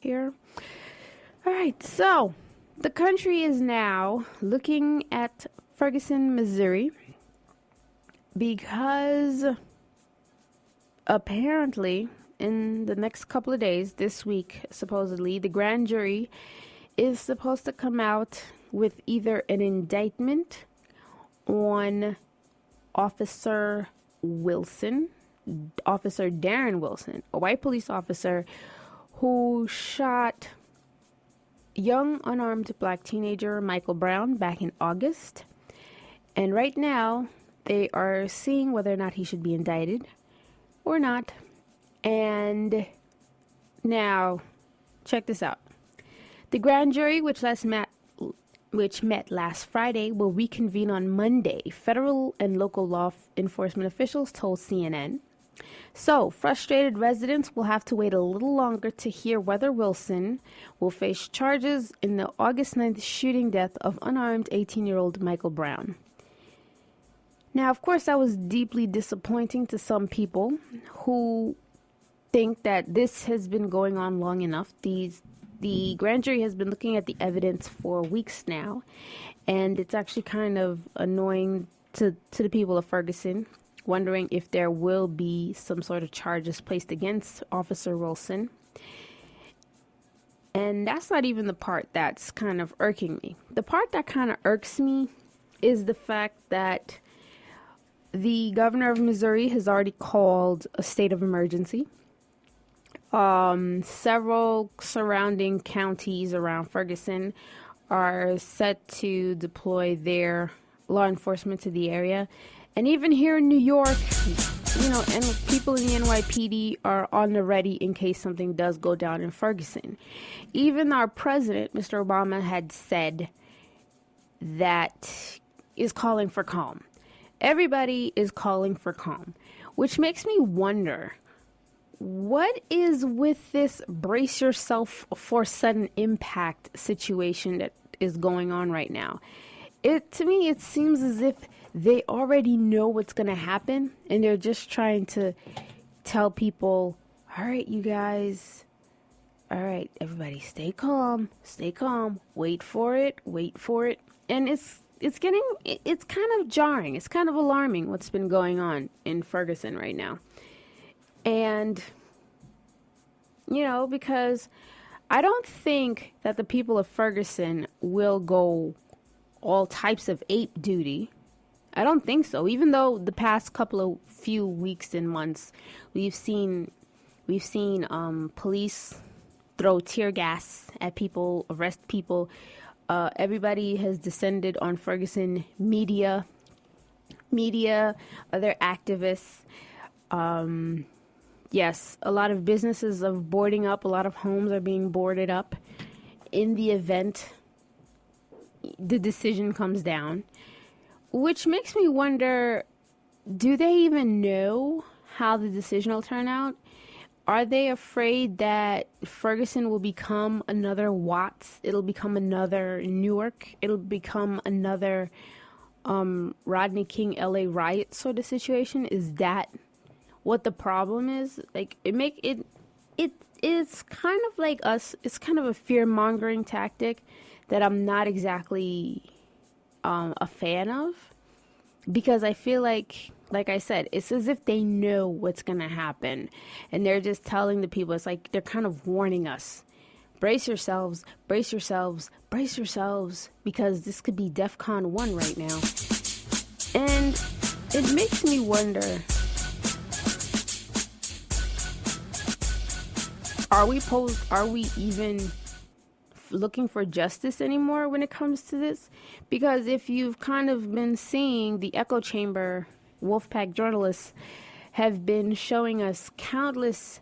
Here. All right, so the country is now looking at Ferguson, Missouri, because apparently in the next couple of days, this week, supposedly, the grand jury is supposed to come out with either an indictment on Officer Wilson, Officer Darren Wilson, a white police officer who shot young unarmed black teenager Michael Brown back in August. And right now, they are seeing whether or not he should be indicted or not. And now, check this out. The grand jury, which met last Friday, will reconvene on Monday, federal and local law enforcement officials told CNN. So, frustrated residents will have to wait a little longer to hear whether Wilson will face charges in the August 9th shooting death of unarmed 18-year-old Michael Brown. Now, of course, that was deeply disappointing to some people who think that this has been going on long enough. The grand jury has been looking at the evidence for weeks now, and it's actually kind of annoying to the people of Ferguson, wondering if there will be some sort of charges placed against Officer Wilson. And that's not even the part that's kind of irking me. The part that kind of irks me is the fact that the governor of Missouri has already called a state of emergency. Several surrounding counties around Ferguson are set to deploy their law enforcement to the area. And even here in New York, and people in the NYPD are on the ready in case something does go down in Ferguson. Even our president, Mr. Obama, had said that is calling for calm. Everybody is calling for calm, which makes me wonder, what is with this brace yourself for sudden impact situation that is going on right now? To me, it seems as if they already know what's going to happen, and they're just trying to tell people, all right, you guys, all right, everybody, stay calm, wait for it. And it's kind of jarring. It's kind of alarming what's been going on in Ferguson right now. And, because I don't think that the people of Ferguson will go all types of ape duty. I don't think so. Even though the past few weeks and months, we've seen police throw tear gas at people, arrest people. Everybody has descended on Ferguson media, other activists. Yes, a lot of businesses are boarding up. A lot of homes are being boarded up in the event the decision comes down. Which makes me wonder, do they even know how the decision will turn out? Are they afraid that Ferguson will become another Watts? It'll become another Newark? It'll become another Rodney King LA riot sort of situation? Is that what the problem is? Like, it's kind of like us. It's kind of a fear-mongering tactic that I'm not exactly a fan of, because I feel like I said, it's as if they know what's going to happen, and they're just telling the people. It's like they're kind of warning us, brace yourselves, because this could be DEFCON 1 right now. And it makes me wonder, are we even looking for justice anymore when it comes to this? Because if you've kind of been seeing, the echo chamber Wolfpack journalists have been showing us countless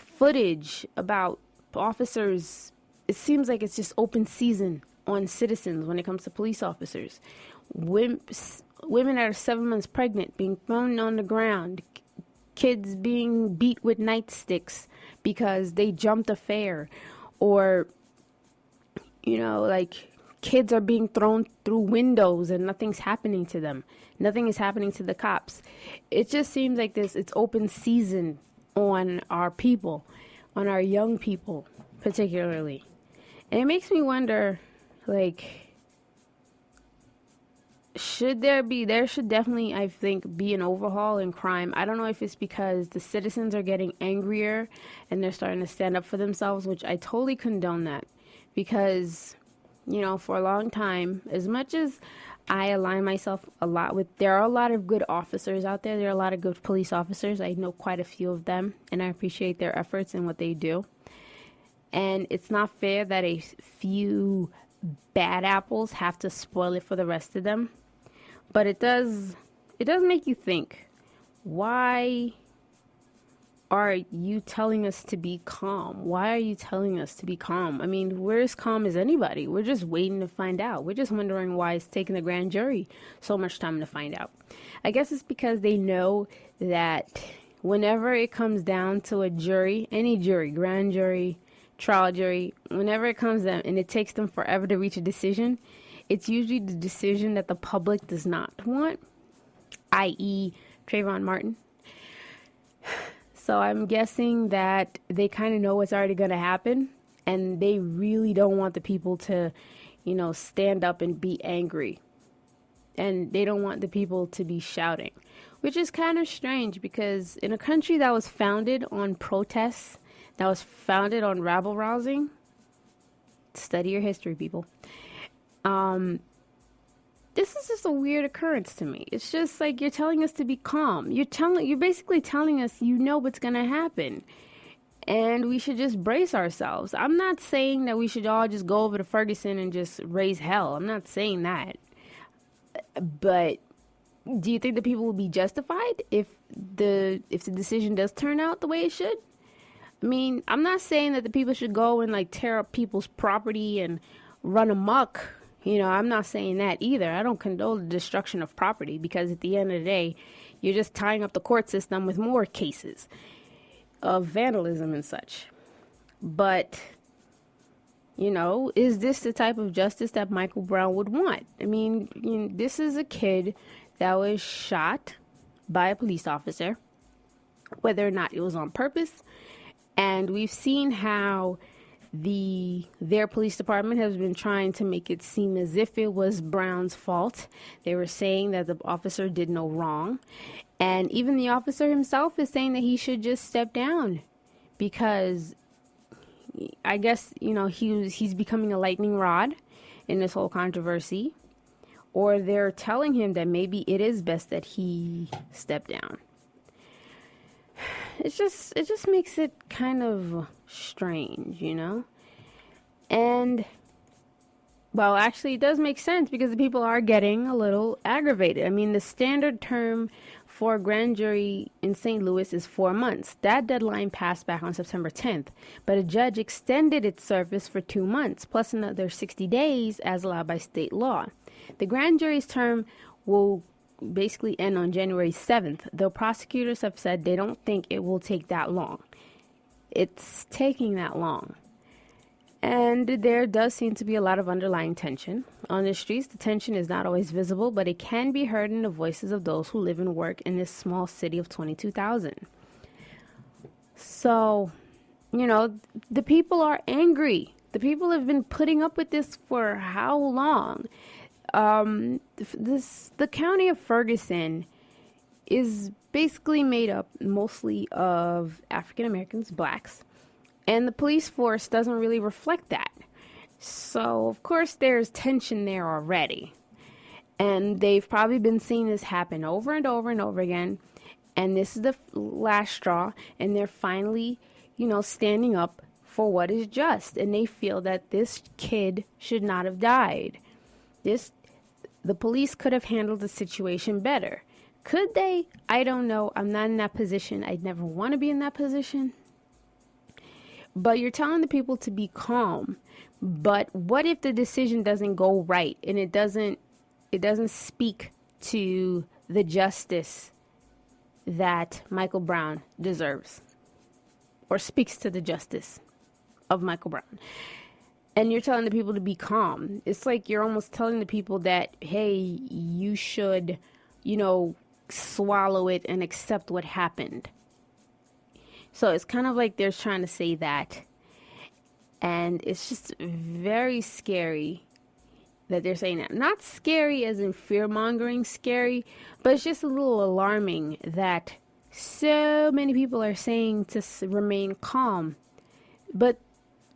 footage about officers. It seems like it's just open season on citizens when it comes to police officers. Women that are 7 months pregnant being thrown on the ground, kids being beat with nightsticks because they jumped a fare, or kids are being thrown through windows and nothing's happening to them. Nothing is happening to the cops. It just seems like it's open season on our people. on our young people, particularly. And it makes me wonder, like, there should definitely, I think, be an overhaul in crime. I don't know if it's because the citizens are getting angrier and they're starting to stand up for themselves, which I totally condone that. Because, for a long time, as much as I align myself a lot with, there are a lot of good officers out there. There are a lot of good police officers. I know quite a few of them, and I appreciate their efforts and what they do. And it's not fair that a few bad apples have to spoil it for the rest of them. But it does make you think, why are you telling us to be calm? Why are you telling us to be calm? I mean, we're as calm as anybody. We're just waiting to find out. We're just wondering why it's taking the grand jury so much time to find out. I guess it's because they know that whenever it comes down to a jury, any jury, grand jury, trial jury, whenever it comes down and it takes them forever to reach a decision, it's usually the decision that the public does not want, i.e. Trayvon Martin. So I'm guessing that they kind of know what's already going to happen, and they really don't want the people to, stand up and be angry. And they don't want the people to be shouting, which is kind of strange because in a country that was founded on protests, that was founded on rabble-rousing, study your history, people. This is just a weird occurrence to me. It's just like you're telling us to be calm. You're basically telling us what's going to happen. And we should just brace ourselves. I'm not saying that we should all just go over to Ferguson and just raise hell. I'm not saying that. But do you think the people will be justified if the decision does turn out the way it should? I mean, I'm not saying that the people should go and tear up people's property and run amok. I'm not saying that either. I don't condone the destruction of property because at the end of the day, you're just tying up the court system with more cases of vandalism and such. But, is this the type of justice that Michael Brown would want? I mean, this is a kid that was shot by a police officer, whether or not it was on purpose. And we've seen how their police department has been trying to make it seem as if it was Brown's fault. They were saying that the officer did no wrong. And even the officer himself is saying that he should just step down because I guess, he's becoming a lightning rod in this whole controversy. Or they're telling him that maybe it is best that he step down. It just makes it kind of strange, And, well, actually, it does make sense because the people are getting a little aggravated. I mean, the standard term for a grand jury in St. Louis is 4 months. That deadline passed back on September 10th, but a judge extended its service for 2 months, plus another 60 days as allowed by state law. The grand jury's term will basically end on January 7th, though prosecutors have said they don't think it will take that long. It's taking that long. And there does seem to be a lot of underlying tension. On the streets, the tension is not always visible, but it can be heard in the voices of those who live and work in this small city of 22,000. So, the people are angry. The people have been putting up with this for how long? The county of Ferguson is basically made up mostly of African Americans, blacks, and the police force doesn't really reflect that. So, of course, there's tension there already. And they've probably been seeing this happen over and over and over again. And this is the last straw. And they're finally, standing up for what is just. And they feel that this kid should not have died. The police could have handled the situation better. Could they? I don't know. I'm not in that position. I'd never want to be in that position. But you're telling the people to be calm. But what if the decision doesn't go right and it doesn't speak to the justice that Michael Brown deserves, or speaks to the justice of Michael Brown? And you're telling the people to be calm. It's like you're almost telling the people that, hey, you should, swallow it and accept what happened. So it's kind of like they're trying to say that. And it's just very scary that they're saying that. Not scary as in fear-mongering scary, but it's just a little alarming that so many people are saying to remain calm. But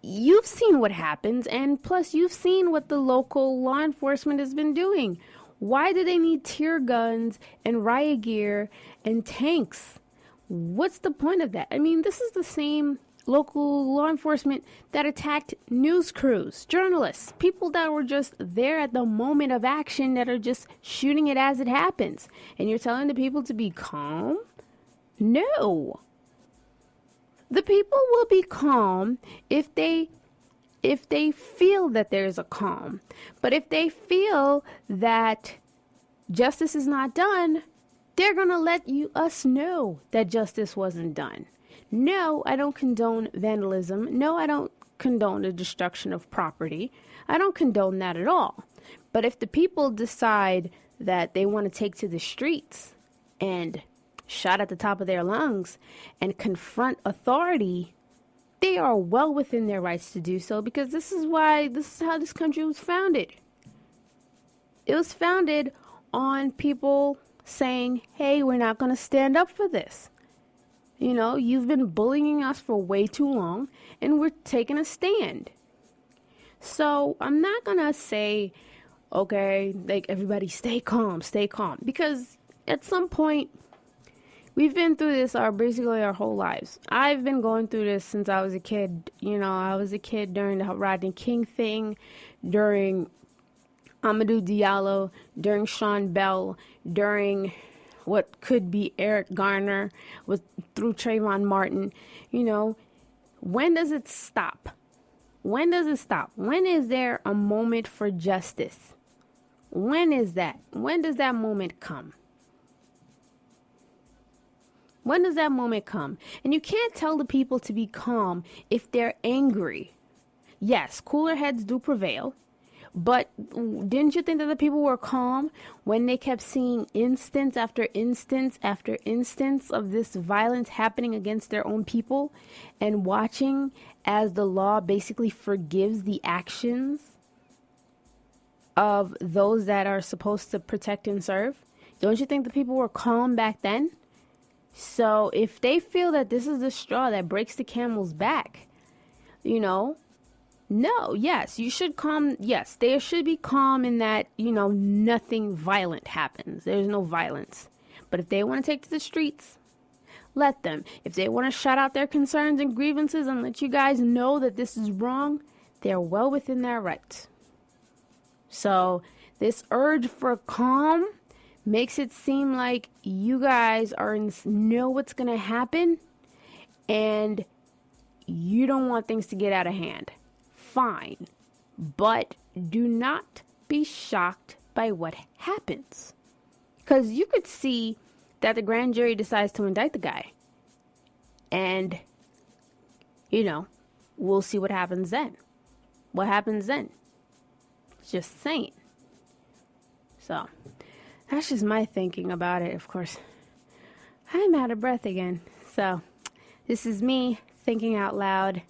you've seen what happens, and plus you've seen what the local law enforcement has been doing. Why do they need tear guns and riot gear and tanks? What's the point of that? I mean, this is the same local law enforcement that attacked news crews, journalists, people that were just there at the moment of action that are just shooting it as it happens. And you're telling the people to be calm? No. The people will be calm if they feel that there's a calm. But if they feel that justice is not done, they're going to let us know that justice wasn't done. No, I don't condone vandalism. No, I don't condone the destruction of property. I don't condone that at all. But if the people decide that they want to take to the streets and shout at the top of their lungs and confront authority, they are well within their rights to do so, because this is how this country was founded. It was founded on people saying, hey, we're not going to stand up for this. You know, you've been bullying us for way too long, and we're taking a stand. So I'm not going to say, okay, like, everybody stay calm, because at some point, we've been through this basically our whole lives. I've been going through this since I was a kid. You know, I was a kid during the Rodney King thing, during Amadou Diallo, during Sean Bell, during what could be Eric Garner, through Trayvon Martin. You know, when does it stop? When does it stop? When is there a moment for justice? When is that? When does that moment come? When does that moment come? And you can't tell the people to be calm if they're angry. Yes, cooler heads do prevail. But didn't you think that the people were calm when they kept seeing instance after instance after instance of this violence happening against their own people, and watching as the law basically forgives the actions of those that are supposed to protect and serve? Don't you think the people were calm back then? So if they feel that this is the straw that breaks the camel's back, you know, no, yes, you should calm. Yes, they should be calm in that, you know, nothing violent happens. There's no violence. But if they want to take to the streets, let them. If they want to shout out their concerns and grievances and let you guys know that this is wrong, they're well within their rights. So this urge for calm makes it seem like you guys know what's going to happen, and you don't want things to get out of hand. Fine, but do not be shocked by what happens, because you could see that the grand jury decides to indict the guy, and you know, we'll see what happens then. Just saying. So that's just my thinking about it. Of course, I'm out of breath again, so this is me thinking out loud.